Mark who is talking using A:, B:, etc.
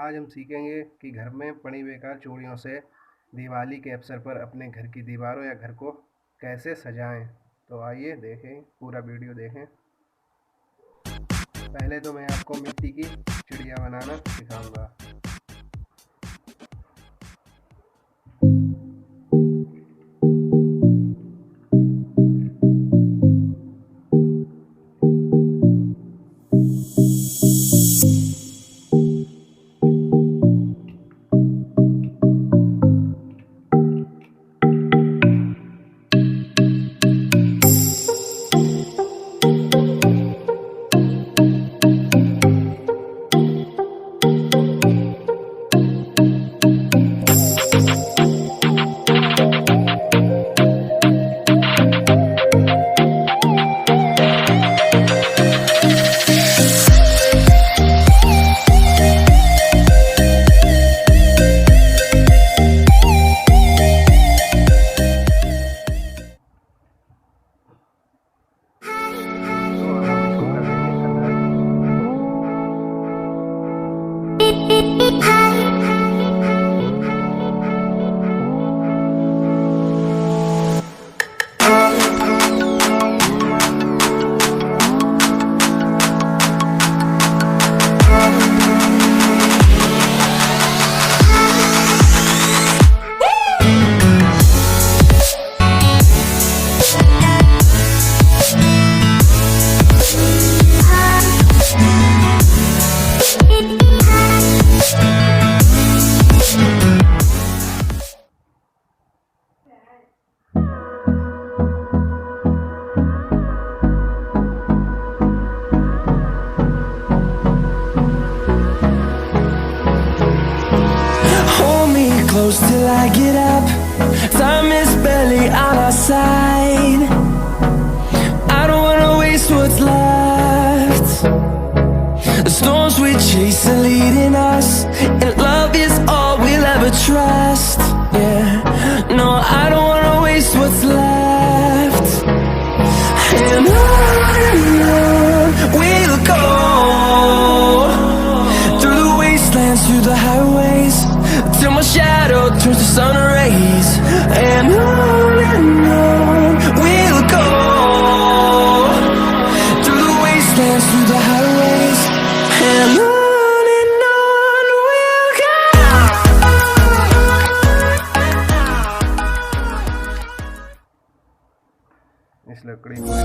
A: आज हम सीखेंगे कि घर में पड़ी बेकार चूड़ियों से दिवाली के अवसर पर अपने घर की दीवारों या घर को कैसे सजाएं। तो आइए देखें, पूरा वीडियो देखें। पहले तो मैं आपको मिट्टी की चिड़िया बनाना सिखाऊंगा।
B: Close till I get up. Time is barely on our side. I don't wanna waste what's left. The storms we chase are leading us, and love is all we'll ever trust. Yeah, no, I don't wanna waste what's left. And on we'll go, through the wastelands, through the highways, till my shadow turns to sun rays. And on we'll go, through the wastelands, through the highways. And on we'll go.
A: इस लकड़ी को